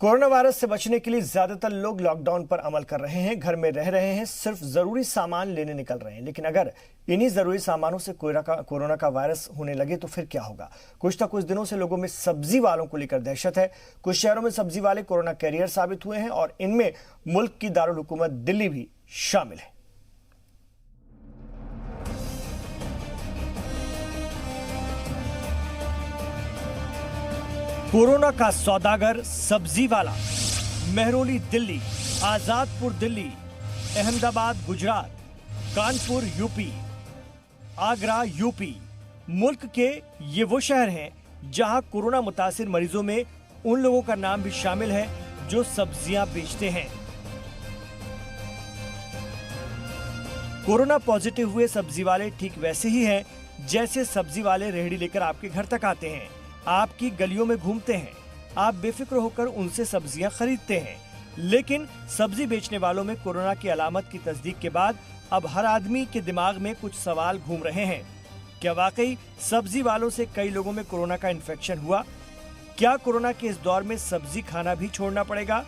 Corona virus से बचने के लिए ज्यादातर लोग लॉकडाउन पर अमल कर रहे हैं, घर में रह रहे हैं, सिर्फ जरूरी सामान लेने निकल रहे हैं। लेकिन अगर इन्हीं जरूरी सामानों से कोरोना का वायरस होने लगे तो फिर क्या होगा? कुछ दिनों से लोगों में सब्जी वालों को लेकर दहशत है। कुछ शहरों में सब्जी वाले कोरोना कैरियर साबित हुए हैं और इनमें मुल्क की दारुल हुकूमत दिल्ली भी शामिल है। कोरोना का सौदागर सब्जी वाला महरौली दिल्ली, आजादपुर दिल्ली, अहमदाबाद गुजरात, कानपुर यूपी, आगरा यूपी। मुल्क के ये वो शहर हैं जहां कोरोना मुतासिर मरीजों में उन लोगों का नाम भी शामिल है जो सब्जियां बेचते हैं। कोरोना पॉजिटिव हुए सब्जी वाले ठीक वैसे ही हैं जैसे सब्जी वाले रेहड़ी लेकर आपके घर तक आते हैं, आपकी गलियों में घूमते हैं, आप बेफिक्र होकर उनसे सब्जियां खरीदते हैं। लेकिन सब्जी बेचने वालों में कोरोना की अलामत की तस्दीक के बाद अब हर आदमी के दिमाग में कुछ सवाल घूम रहे हैं। क्या वाकई सब्जी वालों से कई लोगों में कोरोना का इन्फेक्शन हुआ? क्या कोरोना के इस दौर में सब्जी खाना भी छोड़ना पड़ेगा?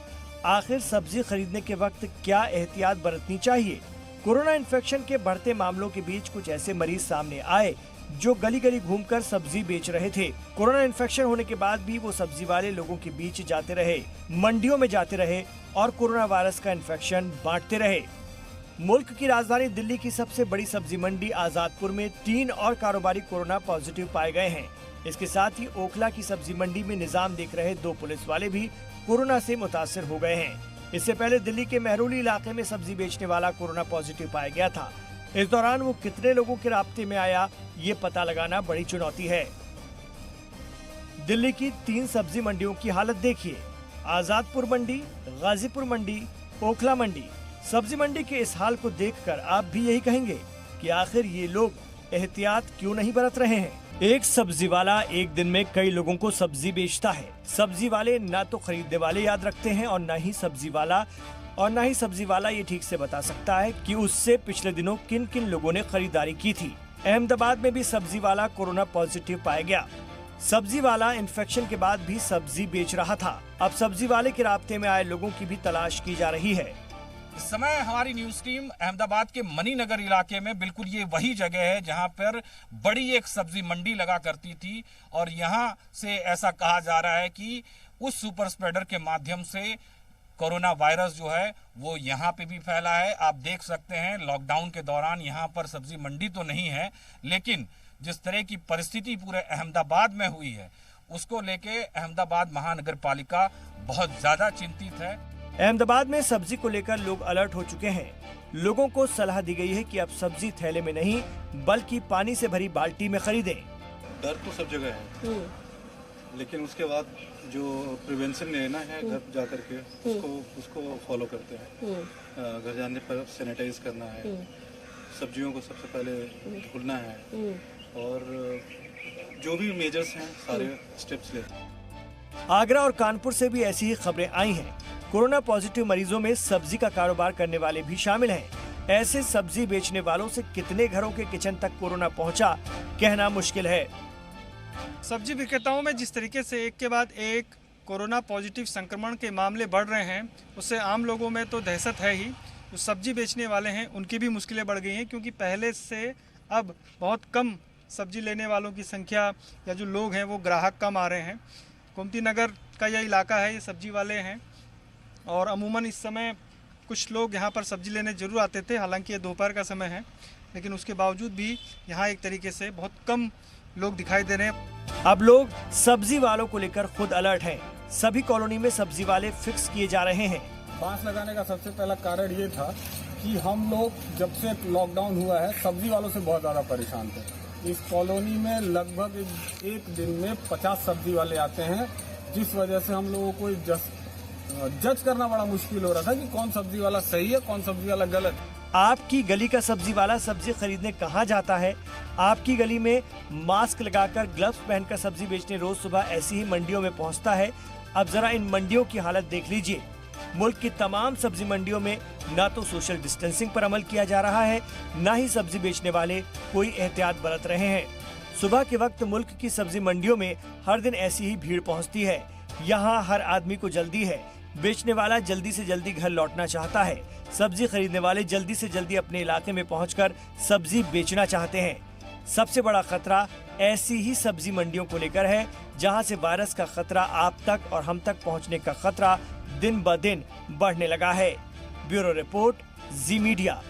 आखिर सब्जी खरीदने के वक्त क्या एहतियात बरतनी चाहिए? कोरोना इन्फेक्शन के बढ़ते मामलों के बीच कुछ ऐसे मरीज सामने आए जो गली गली घूमकर सब्जी बेच रहे थे। कोरोना इन्फेक्शन होने के बाद भी वो सब्जी वाले लोगों के बीच जाते रहे, मंडियों में जाते रहे और कोरोना वायरस का इन्फेक्शन बांटते रहे। मुल्क की राजधानी दिल्ली की सबसे बड़ी सब्जी मंडी आजादपुर में 3 और कारोबारी कोरोना पॉजिटिव पाए गए हैं। इसके साथ ही ओखला की सब्जी मंडी में निजाम देख रहे 2 पुलिस वाले भी कोरोना से मुतासिर हो गए हैं। इससे पहले दिल्ली के महरौली इलाके में सब्जी बेचने वाला कोरोना पॉजिटिव पाया गया था। इस दौरान वो कितने लोगों के राब्ते में आया, ये पता लगाना बड़ी चुनौती है। दिल्ली की 3 सब्जी मंडियों की हालत देखिए। आजादपुर मंडी, गाजीपुर मंडी, ओखला मंडी। सब्जी मंडी के इस हाल को देखकर आप भी यही कहेंगे कि आखिर ये लोग एहतियात क्यों नहीं बरत रहे हैं। एक सब्जी वाला एक दिन में कई लोगों को सब्जी बेचता है। सब्जी वाले ना तो खरीदने वाले याद रखते हैं और न ही सब्जी वाला ये ठीक से बता सकता है कि उससे पिछले दिनों किन किन लोगों ने खरीदारी की थी। अहमदाबाद में भी सब्जी वाला कोरोना पॉजिटिव पाया गया। सब्जी वाला इन्फेक्शन के बाद भी सब्जी बेच रहा था। अब सब्जी वाले के राब्ते में आए लोगों की भी तलाश की जा रही है। इस समय हमारी न्यूज टीम अहमदाबाद के मणिनगर इलाके में, बिल्कुल ये वही जगह है जहां पर बड़ी एक सब्जी मंडी लगा करती थी और यहां से ऐसा कहा जा रहा है कि उस सुपर स्प्रेडर के माध्यम से कोरोना वायरस जो है वो यहाँ पे भी फैला है। आप देख सकते हैं लॉकडाउन के दौरान यहाँ पर सब्जी मंडी तो नहीं है, लेकिन जिस तरह की परिस्थिति पूरे अहमदाबाद में हुई है उसको लेके अहमदाबाद महानगर पालिका बहुत ज्यादा चिंतित है। अहमदाबाद में सब्जी को लेकर लोग अलर्ट हो चुके हैं। लोगों को सलाह दी गई है कि अब सब्जी थैले में नहीं बल्कि पानी से भरी बाल्टी में खरीदें। डर तो सब जगह है, लेकिन उसके बाद जो प्रिवेंशन लेना है घर जाकर के उसको फॉलो करते हैं। घर जाने पर सैनिटाइज करना है, सब्जियों को सबसे पहले धुलना है और जो भी मेजर्स हैं सारे स्टेप्स लेते हैं। आगरा और कानपुर से भी ऐसी ही खबरें आई हैं। कोरोना पॉजिटिव मरीजों में सब्जी का कारोबार करने वाले भी शामिल हैं। ऐसे सब्जी बेचने वालों से कितने घरों के किचन तक कोरोना पहुंचा, कहना मुश्किल है। सब्जी विक्रेताओं में जिस तरीके से एक के बाद एक कोरोना पॉजिटिव संक्रमण के मामले बढ़ रहे हैं, उससे आम लोगों में तो दहशत है ही। जो सब्जी बेचने वाले हैं उनकी भी मुश्किलें बढ़ गई हैं, क्योंकि पहले से अब बहुत कम सब्जी लेने वालों की संख्या या जो लोग हैं वो ग्राहक कम आ रहे हैं। गोमती नगर का यह इलाका है, ये सब्जी वाले हैं और अमूमन इस समय कुछ लोग यहाँ पर सब्जी लेने जरूर आते थे। हालांकि ये दोपहर का समय है, लेकिन उसके बावजूद भी यहाँ एक तरीके से बहुत कम लोग दिखाई दे रहे हैं। अब लोग सब्जी वालों को लेकर खुद अलर्ट हैं। सभी कॉलोनी में सब्जी वाले फिक्स किए जा रहे हैं। बांस लगाने का सबसे पहला कारण ये था कि हम लोग जब से लॉकडाउन हुआ है सब्जी वालों से बहुत ज़्यादा परेशान थे। इस कॉलोनी में लगभग एक दिन में 50 सब्जी वाले आते हैं, जिस वजह से हम लोगों को जज करना बड़ा मुश्किल हो रहा था कि कौन सब्जी वाला सही है, कौन सब्जी वाला गलत। आपकी गली का सब्जी वाला सब्जी खरीदने कहाँ जाता है? आपकी गली में मास्क लगाकर, ग्लव्स पहनकर सब्जी बेचने रोज सुबह ऐसी ही मंडियों में पहुँचता है। अब जरा इन मंडियों की हालत देख लीजिए। मुल्क की तमाम सब्जी मंडियों में न तो सोशल डिस्टेंसिंग पर अमल किया जा रहा है, न ही सब्जी बेचने वाले कोई एहतियात बरत रहे हैं। सुबह के वक्त मुल्क की सब्जी मंडियों में हर दिन ऐसी ही भीड़ पहुंचती है। यहाँ हर आदमी को जल्दी है। बेचने वाला जल्दी से जल्दी घर लौटना चाहता है। सब्जी खरीदने वाले जल्दी से जल्दी अपने इलाके में पहुंचकर सब्जी बेचना चाहते हैं। सबसे बड़ा खतरा ऐसी ही सब्जी मंडियों को लेकर है, जहां से वायरस का खतरा आप तक और हम तक पहुंचने का खतरा दिन ब दिन बढ़ने लगा है। ब्यूरो रिपोर्ट, जी मीडिया।